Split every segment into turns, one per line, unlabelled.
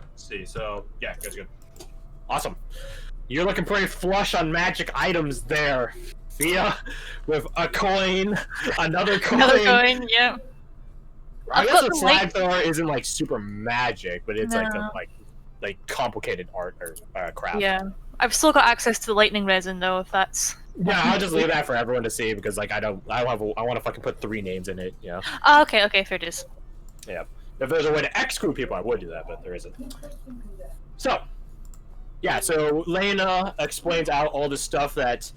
it.
Let's see, so yeah, good. Awesome. You're looking pretty flush on magic items there, Thea, with a coin, another coin.
Another coin, yeah.
I guess the flag thrower isn't like super magic, but it's like a like complicated art or craft.
Yeah, I've still got access to the lightning resin though, if that's.
Yeah, I'll just leave that for everyone to see because like I want to fucking put 3 names in it, you know.
Oh, okay, fair dues.
Yeah, if there's a way to exclude people, I would do that, but there isn't. So, yeah, so Lena explains out all the stuff that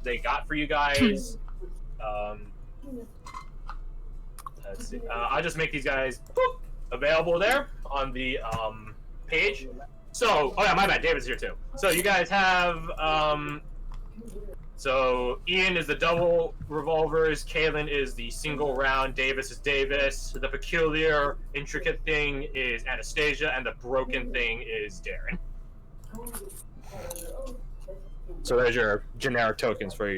they got for you guys. Let's see. I'll just make these guys available there on the page. So, oh yeah, my bad. David's here too. So you guys have so Ian is the double revolvers, Kaylin is the single round, Davis is Davis. The peculiar, intricate thing is Anastasia, and the broken thing is Darren. So there's your generic tokens for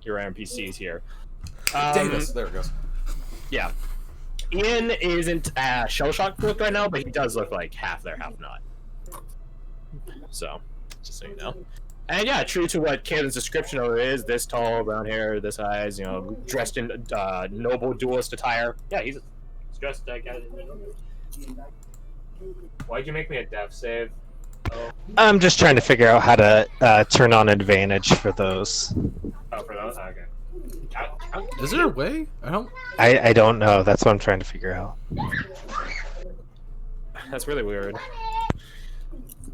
your NPCs here.
Davis, there it goes.
Yeah. Ian isn't shell-shocked look right now, but he does look like half there, half not. So, just so you know. And yeah, true to what Kaylin's description of it is, this tall, brown hair, this eyes, you know, dressed in noble duelist attire. Yeah, he's dressed like that. Why'd you make me a death save? Oh.
I'm just trying to figure out how to turn on advantage for those.
Oh, for those? Okay.
Is there a way?
I don't know. That's what I'm trying to figure out.
That's really weird.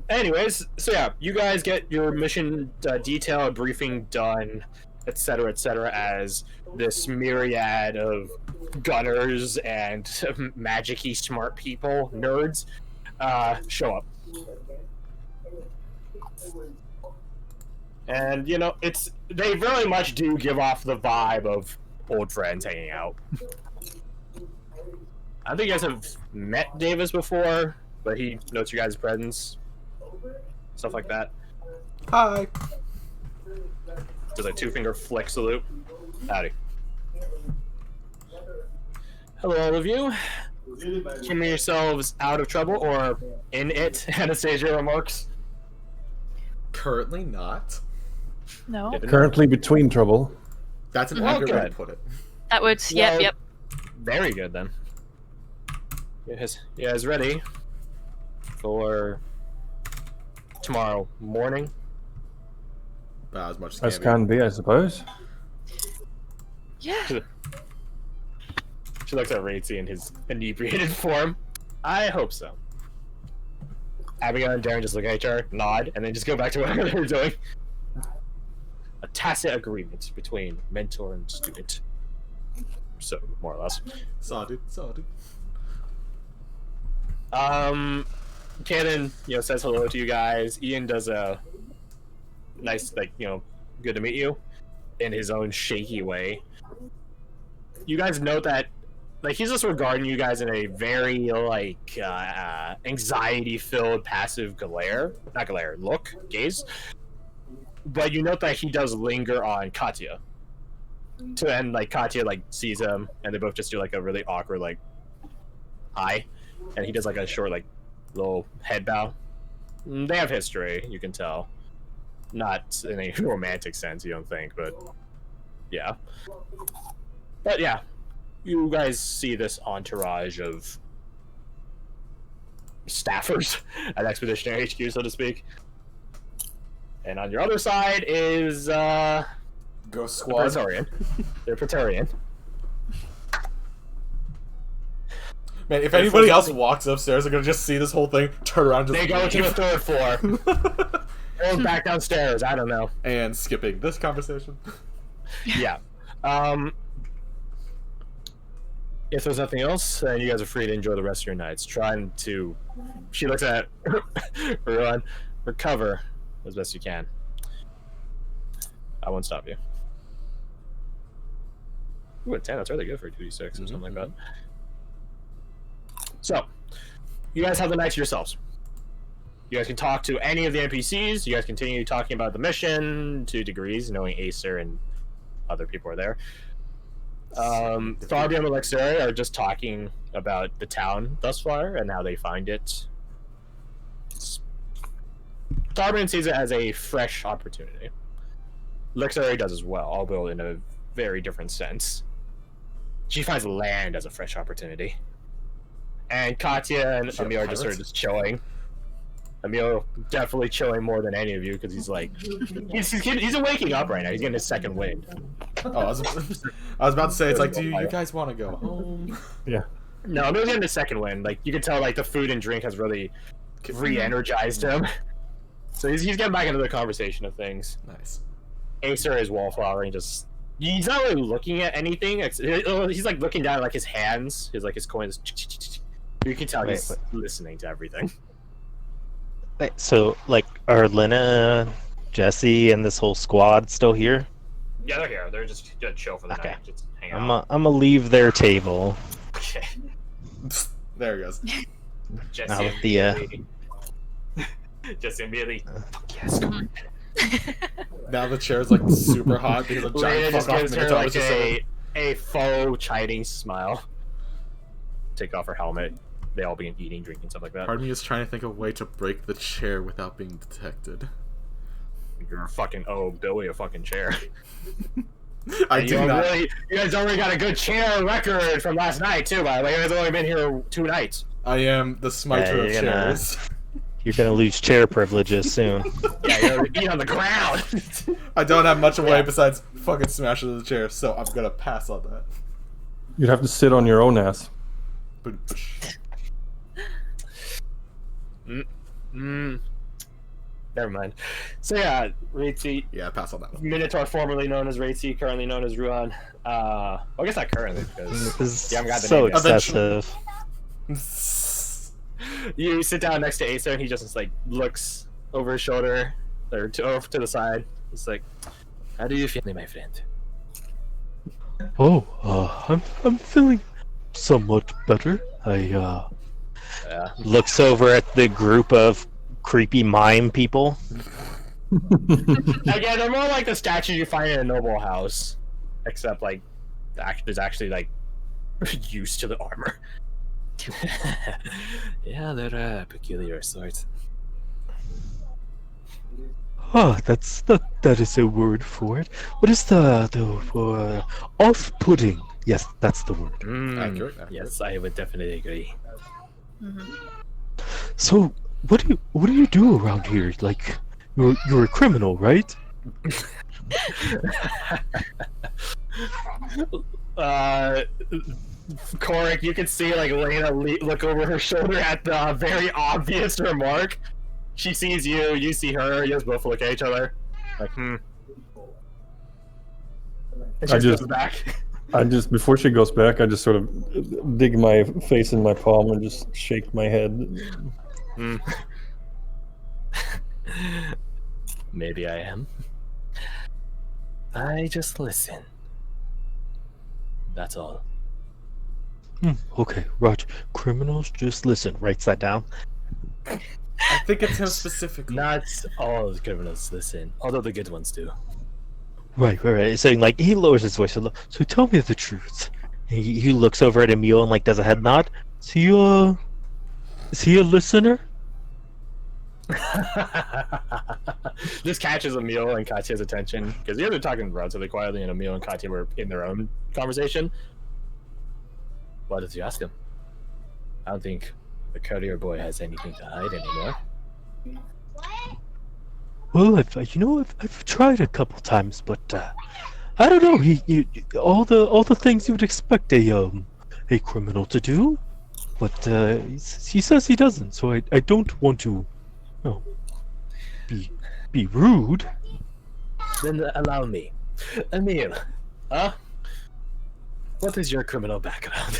Anyways, so yeah, you guys get your mission detail briefing done, etc., as this myriad of gunners and magic-y smart people, nerds, show up. And, you know, they very much do give off the vibe of old friends hanging out. I think you guys have met Davis before, but he notes your guys' presence. Stuff like that.
Hi.
Does a 2-finger flick salute. Howdy. Hello, all of you. Keeping yourselves out of trouble or in it, Anastasia remarks.
Currently not.
No.
Currently between trouble.
That's an accurate way to put it.
That would, yep.
Very good then. You guys ready for tomorrow morning?
About as much
As can be, I suppose.
Yeah.
She looks at Ratesy in his inebriated form. I hope so. Abigail and Darren just look at each other, nod, and then just go back to whatever they're doing. A tacit agreement between mentor and student. So, more or less.
Saw dude.
Cannon, says hello to you guys. Ian does a nice, good to meet you, in his own shaky way. You guys note that, he's just regarding you guys in a very, anxiety-filled, passive gaze. But you note that he does linger on Katya. And, Katya, sees him, and they both just do, a really awkward, hi. And he does, a short, little head bow. They have history, you can tell. Not in a romantic sense, you don't think, but yeah. But yeah, you guys see this entourage of staffers at Expeditionary HQ, so to speak. And on your other side is
Ghost Squad.
Praetorian. They're Praetorian.
Man, if anybody else walks upstairs, they're gonna just see this whole thing, turn around,
they go to the 3rd floor. Or back downstairs, I don't know.
And skipping this conversation.
Yeah. If there's nothing else, then you guys are free to enjoy the rest of your nights. She looks at Ruan, recover as best you can. I won't stop you. Ooh, a 10, that's really good for a 2d6 or something like that. So, you guys have the night to yourselves. You guys can talk to any of the NPCs. You guys continue talking about the mission to degrees, knowing Acer and other people are there. Fabian and Alexei are just talking about the town thus far and how they find it. Darwin sees it as a fresh opportunity. Luxury does as well, although in a very different sense. She finds land as a fresh opportunity. And Katya and Emil are just sort of just chilling. Emil definitely chilling more than any of you because he's like, he's waking up right now. He's getting his second wind.
Oh, I was about to say, it's like, do you guys want to go home?
Yeah.
No, Emil's getting his second wind. Like you can tell, like the food and drink has really re-energized him. So he's getting back into the conversation of things.
Nice.
Acer is wallflowering, he's not really looking at anything. He's like looking down at like his hands, his coins. You can tell he's listening to everything.
Wait, so, like, are Lena, Jesse, and this whole squad still here?
Yeah, they're here. They're just gonna chill for the
Okay.
night. Just hang out.
I'm gonna leave their table.
Okay.
There he goes.
Jesse
Now with the,
immediately. Jesse immediately. Fuck yes, come on.
Now the chair's like super hot because a
Lena
giant
just
fuck off
gives her
Minotaur
like
was just sitting.
a faux chiding smile. Take off her helmet. They all begin eating, drinking, stuff like that.
Part of me is trying to think of a way to break the chair without being detected.
You're a fucking Billy, a fucking chair.
I
And
do not.
you guys already got a good chair record from last night too. By the way, you guys have only been here 2 nights.
I am the smiter
Yeah,
of
you're gonna-
chairs.
You're gonna lose chair privileges soon.
Yeah, you're eating on the ground.
I don't have much away besides fucking smashing the chair, so I'm gonna pass on that.
You'd have to sit on your own ass.
But
Never mind. So yeah, Reitzi,
yeah, pass on that one.
Minotaur, formerly known as Reitzi, currently known as Ruan. Well, I guess not currently because
This is
you haven't got the
so
name yet.
excessive.
You sit down next to Acer and he just like looks over his shoulder or over to the side. It's like, how do you feel, my friend?
Oh, I'm feeling somewhat better.
Yeah.
Looks over at the group of creepy mime people.
Again, they're more like the statues you find in a noble house, except like there's actually like use to the armor. Yeah, they're peculiar sorts.
Oh, that is a word for it. What is the off-putting? Yes, that's the word.
Accurate.
Yes, I would definitely agree.
So, what do you do around here? Like, you're a criminal, right?
Korik, you can see like Lena look over her shoulder at the very obvious remark. She sees you, you see her, you guys both look at each other. Like, And she
I just-
goes back.
Before she goes back, I just sort of dig my face in my palm and just shake my head.
Maybe I am. I just listen. That's all.
Okay, Roger. Criminals just listen. Writes that down.
I think it's him specifically.
Not all the criminals listen, although the good ones do.
Right. Saying like he lowers his voice a little. So tell me the truth. He looks over at Emil and like does a head nod. Is he a listener?
This catches Emil and Katya's attention because the other talking relatively quietly, and Emil and Katya were in their own conversation. Why did you ask him? I don't think the courier boy has anything to hide anymore.
Well, I've tried a couple times, but I don't know. He all the things you would expect a criminal to do, but he says he doesn't. So I don't want to, be rude.
Then allow me, Emil. Huh? What is your criminal background?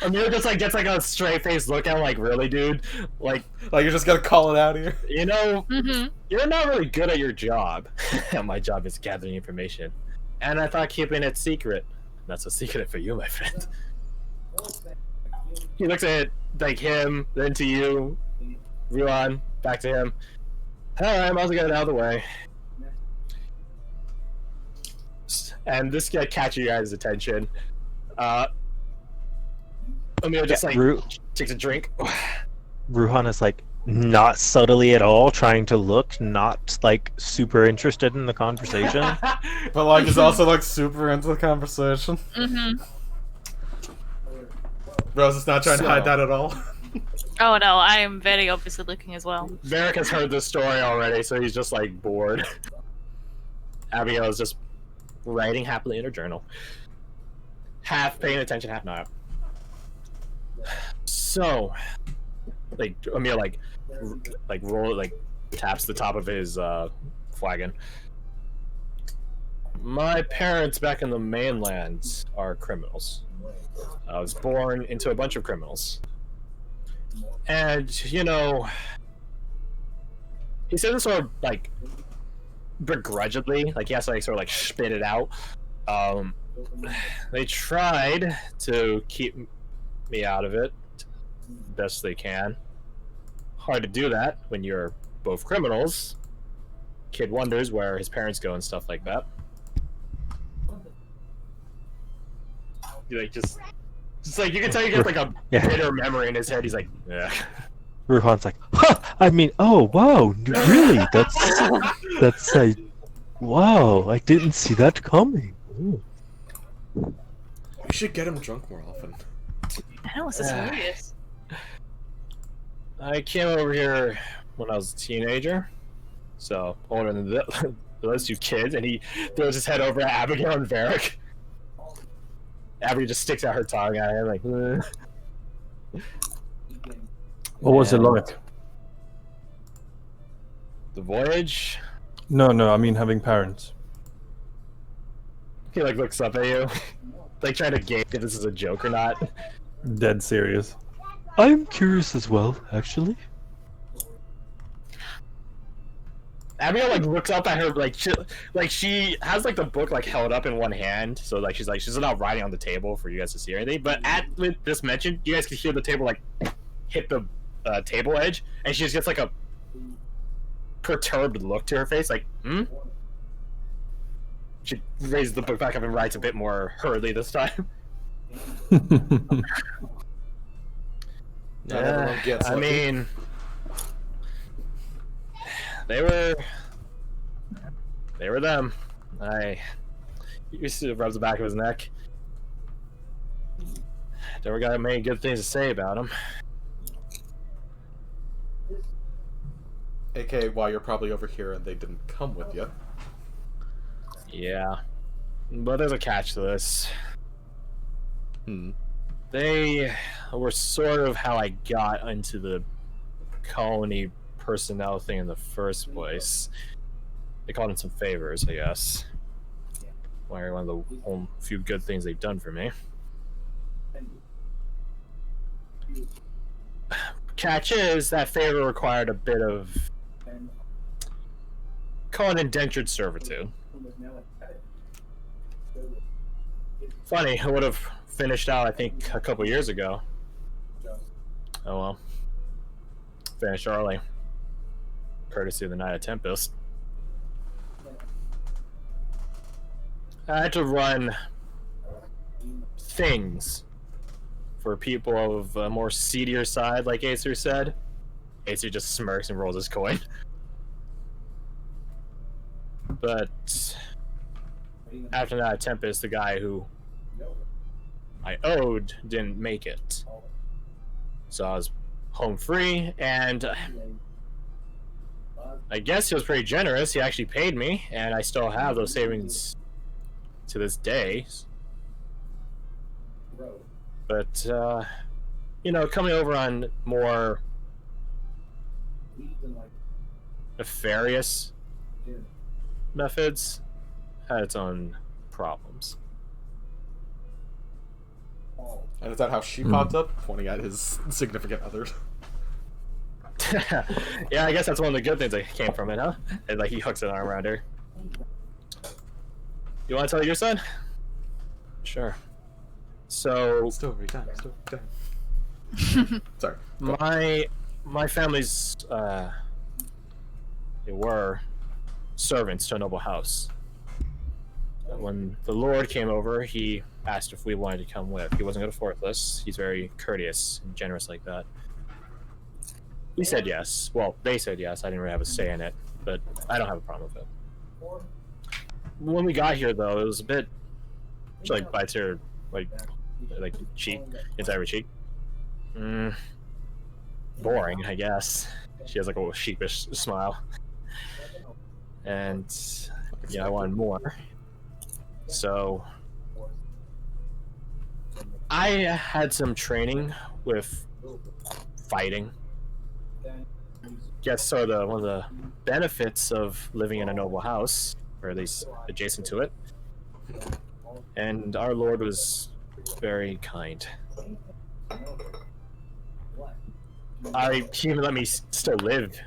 Emil just like gets like a straight face look at him, like, really, dude? Like
you're just gonna call it out here.
You know,
Mm-hmm.
you're not really good at your job. My job is gathering information. And I thought keeping it secret. Not so secret for you, my friend. He looks at like him, then to you, Ruan, back to him. Alright, might as well get it out of the way. And this guy catches you guys' attention. Emil just like
Ru-
takes a drink.
Ruhan is like not subtly at all trying to look not like super interested in the conversation.
But like, is also like super into the conversation.
Mm-hmm.
Rose is not trying to hide
So-
that at all.
Oh no, I am very obviously looking as well.
Varric has heard this story already, so he's just like bored. Abigail is just writing happily in her journal, half paying attention, half not. So, like Emil like taps the top of his flagon. My parents back in the mainland are criminals. I was born into a bunch of criminals. And, you know, he said this sort of, like, begrudgingly. Like, he has to, like, sort of, like, spit it out. They tried to keep me out of it best they can. Hard to do that when you're both criminals. Kid wonders where his parents go and stuff like that. You like just like you can tell he gets like a
Yeah.
bitter memory in his head. He's like, yeah.
Ruhan's like, huh, I mean, oh wow, really? That's wow, I didn't see that coming. Ooh.
You should get him drunk more often.
I know, this is hilarious.
I came over here when I was a teenager, so older than those two kids, and he throws his head over at Abigail and Varric. Abigail just sticks out her tongue at him, like,
What was it
And
like?
the voyage.
No, I mean having parents.
He like looks up at you, like trying to gauge if this is a joke or not.
Dead serious.
I'm curious as well, actually.
Abigail like looks up at her like she has like the book like held up in one hand, so like she's not writing on the table for you guys to see or anything. But with this mention, you guys can hear the table like hit the table edge, and she just gets like a perturbed look to her face, like She raises the book back up and writes a bit more hurriedly this time.
Not everyone gets
I
lucky.
mean, they were them. He used to rub the back of his neck. Never got many good things to say about him.
AK, why you're probably over here and they didn't come with you.
Yeah, but there's a catch to this.
Hmm.
They were sort of how I got into the colony personnel thing in the first place. They called in some favors, I guess. One of the few good things they've done for me. Catch is, that favor required a bit of, call it indentured servitude. Funny, I would have finished out, I think, a couple years ago. Oh well. Finished early. Courtesy of the Night of Tempest. I had to run things for people of a more seedier side, like Acer said. Acer just smirks and rolls his coin. But after Night of Tempest, the guy who I owed didn't make it. So I was home free, and I guess he was pretty generous. He actually paid me, and I still have those savings to this day. But, you know, coming over on more nefarious methods had its own problems.
And is that how she popped up? Pointing at his significant other.
Yeah, I guess that's one of the good things that came from it, huh? And like he hooks an arm around her. You want to tell your son? Sure. So
Story time, story time. Sorry.
my family's they were servants to a noble house. When the Lord came over, he asked if we wanted to come with. He wasn't going to force us. He's very courteous and generous like that. We said yes. Well, they said yes. I didn't really have a say in it, but I don't have a problem with it. When we got here, though, it was a bit. She like bites her like cheek, inside her cheek. Boring, I guess. She has like a little sheepish smile, and yeah, I wanted more. So I had some training with fighting. Guess sort of one of the benefits of living in a noble house, or at least adjacent to it. And our Lord was very kind. He even let me still live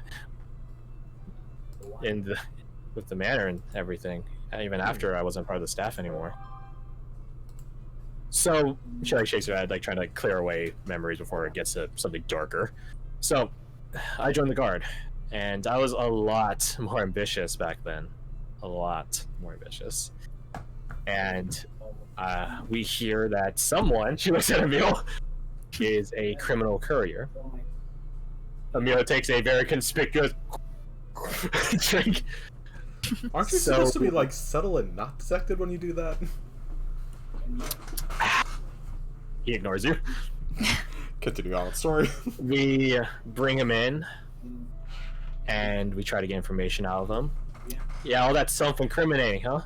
with the manor and everything, even after I wasn't part of the staff anymore. So she like shakes her head, like trying to clear away memories before it gets to something darker. So I joined the guard, and I was a lot more ambitious back then. A lot more ambitious. And we hear that someone, she looks at Emil, is a criminal courier. Emil takes a very conspicuous drink.
Aren't you supposed to be like subtle and not detected when you do that?
He ignores you.
Continue on with the story.
We bring him in, and we try to get information out of him. Yeah, all that self-incriminating, huh?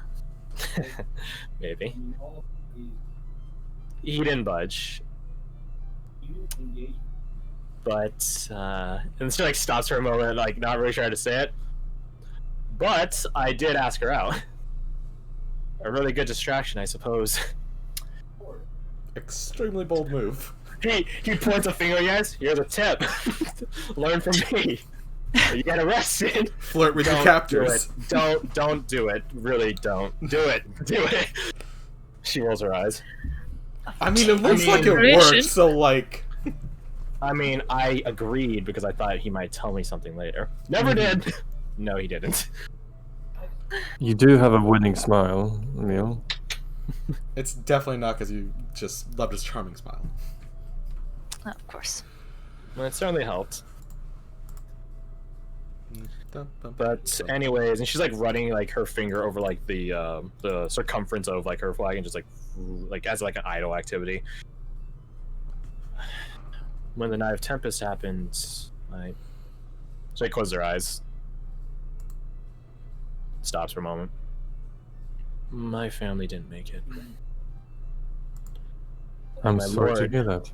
Maybe. He didn't budge. But, and she like stops for a moment, like not really sure how to say it. But I did ask her out. A really good distraction, I suppose.
Extremely bold move.
He points a finger, guys. Here's a tip. Learn from me. You get arrested.
Flirt with your captors.
Don't do it. Really don't. Do it. Do it. She rolls her eyes.
I mean, it looks like it worked, so like...
I mean, I agreed because I thought he might tell me something later. Never did. No, he didn't.
You do have a winning smile, Emil.
It's definitely not because you just loved his charming smile.
Oh, of course.
Well, it certainly helped. But anyways, and she's like running like her finger over like the circumference of like her flag and just like as like an idle activity. When the Night of Tempest happens, she closes her eyes, stops for a moment. My family didn't make it.
I'm
My
sorry to
lord.
hear that.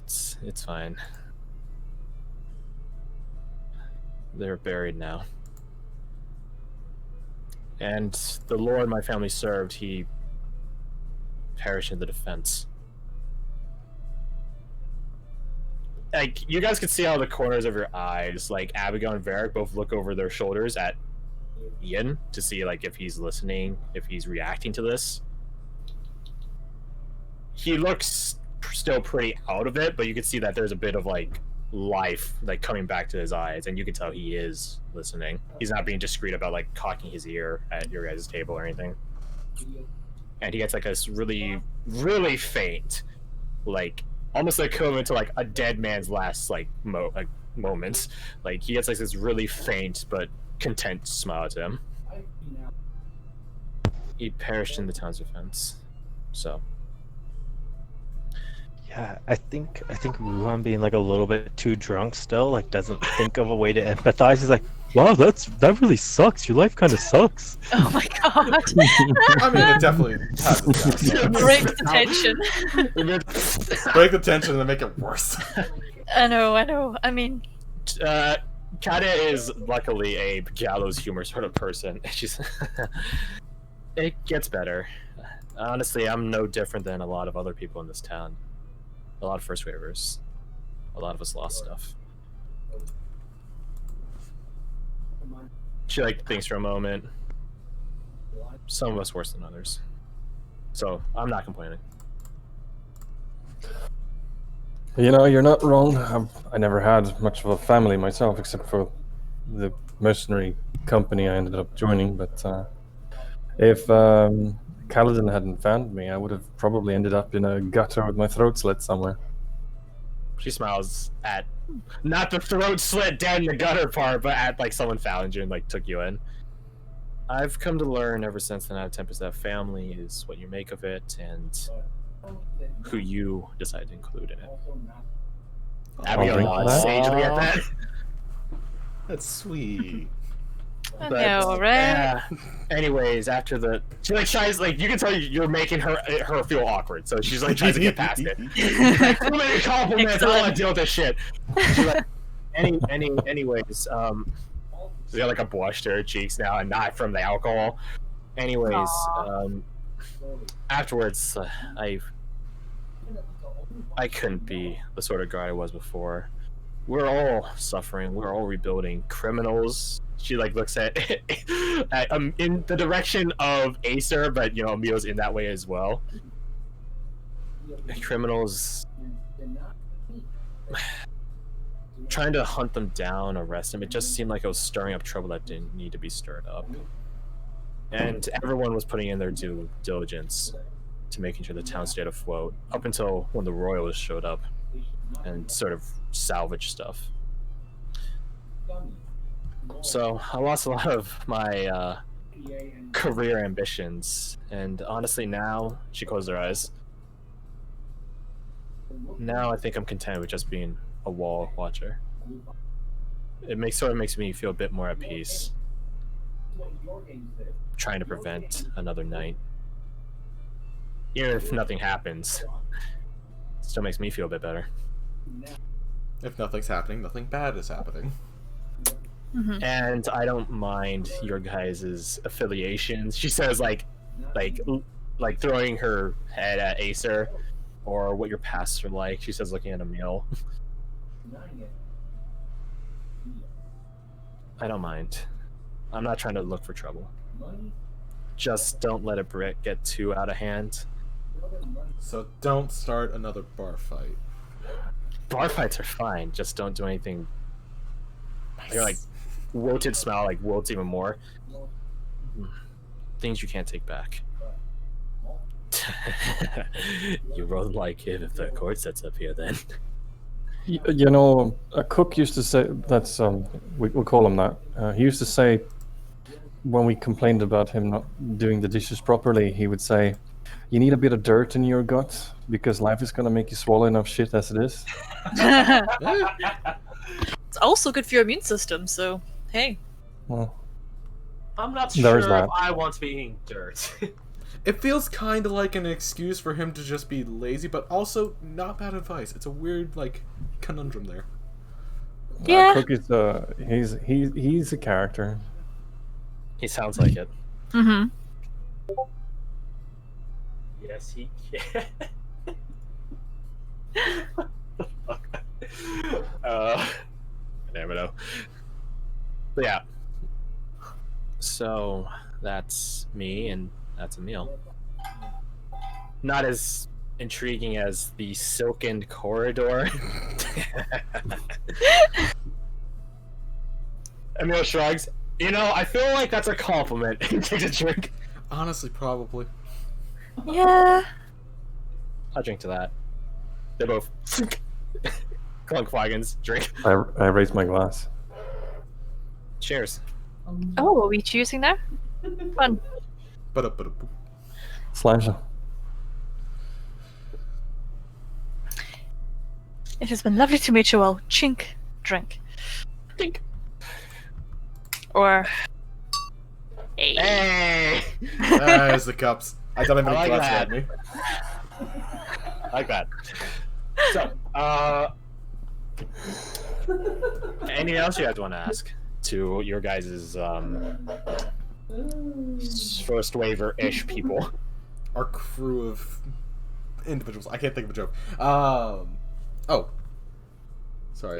It's fine. They're buried now. And the Lord my family served, he perished in the defense. Like, you guys can see how the corners of your eyes, like Abigail and Varric both look over their shoulders at Ian to see like if he's listening, if he's reacting to this. He looks still pretty out of it, but you can see that there's a bit of like life like coming back to his eyes, and you can tell he is listening. He's not being discreet about like cocking his ear at your guys' table or anything. And he gets like this really, really faint, like almost equivalent to like a dead man's last like moments. Like he gets like this really faint but content smile to him. He perished in the town's defense. So
Yeah, I think Ruhan being like a little bit too drunk still, like doesn't think of a way to empathize. He's like, wow, that really sucks. Your life kind of sucks.
Oh my god.
I mean, it definitely has its downside.
Break the tension.
Break the tension and then make it worse.
I know. I mean,
Katya is luckily a gallows humor sort of person. She's it gets better. Honestly, I'm no different than a lot of other people in this town. A lot of first waivers. A lot of us lost stuff. She like thinks for a moment. Some of us worse than others. So I'm not complaining.
You know, you're not wrong. I never had much of a family myself, except for the mercenary company I ended up joining. But if Kaladin hadn't found me, I would have probably ended up in a gutter with my throat slit somewhere.
She smiles at not the throat slit dead in the gutter part, but at like someone found you and like took you in. I've come to learn ever since the Night of Tempest that family is what you make of it and who you decide to include in it. Abigail
drink
nods
that.
sagely at that.
That's sweet.
I
But,
know, right?
yeah. Anyways, after the she like tries like you can tell you're making her feel awkward, so she's like tries to get past it. Like, too many compliments. I don't want to deal with this shit. She's like, anyways, she got like a blush to her cheeks now, and not from the alcohol. Anyways, afterwards, I couldn't be the sort of guy I was before. We're all suffering. We're all rebuilding. Criminals. She like looks at, in the direction of Acer, but you know Mio's in that way as well. Criminals. Trying to hunt them down, arrest them. It just seemed like I was stirring up trouble that didn't need to be stirred up. And everyone was putting in their due diligence to making sure the town stayed afloat up until when the Royals showed up and sort of salvaged stuff. So I lost a lot of my career ambitions, and honestly now, she closed her eyes. Now I think I'm content with just being a wall watcher. It sort of makes me feel a bit more at peace. Trying to prevent another night. Even if nothing happens, it still makes me feel a bit better.
If nothing's happening, nothing bad is happening.
And I don't mind your guys' affiliations. She says like throwing her head at Acer, or what your pasts are like. She says looking at Emil. I don't mind. I'm not trying to look for trouble. Just don't let it get too out of hand.
So don't start another bar fight.
Bar fights are fine. Just don't do anything. You're like wilted smile, like wilts even more. Things you can't take back. You won't like it if the court sets up here then.
You know, a cook used to say, that's, we'll call him that. He used to say, when we complained about him not doing the dishes properly, he would say, you need a bit of dirt in your gut, because life is going to make you swallow enough shit as it is.
It's also good for your immune system, so hey.
Well,
I'm not
There's
sure
that.
if I want to be eating dirt.
It feels kind of like an excuse for him to just be lazy, but also not bad advice. It's a weird, like, conundrum there.
Yeah.
Cook is, he's a character.
He sounds like it.
Mm-hmm.
Yes, he can.
I never know. But yeah. So that's me, and that's Emil. Not as intriguing as the silkened corridor. Emil shrugs. You know, I feel like that's a compliment. Takes a drink.
Honestly, probably.
Yeah.
I'll drink to that. They both clunk flagons, drink.
I raised my glass.
Cheers.
Oh, are we choosing now? Fun.
Ba-da-ba-da-boo.
Slasher.
It has been lovely to meet you all. Chink. Drink.
Drink.
Or... Hey.
Hey!
There's the cups. I don't have any
I like
glass
that.
around me.
I like that. So, anything else you guys want to ask to your guys' first waiver-ish people?
Our crew of individuals. I can't think of a joke. Oh,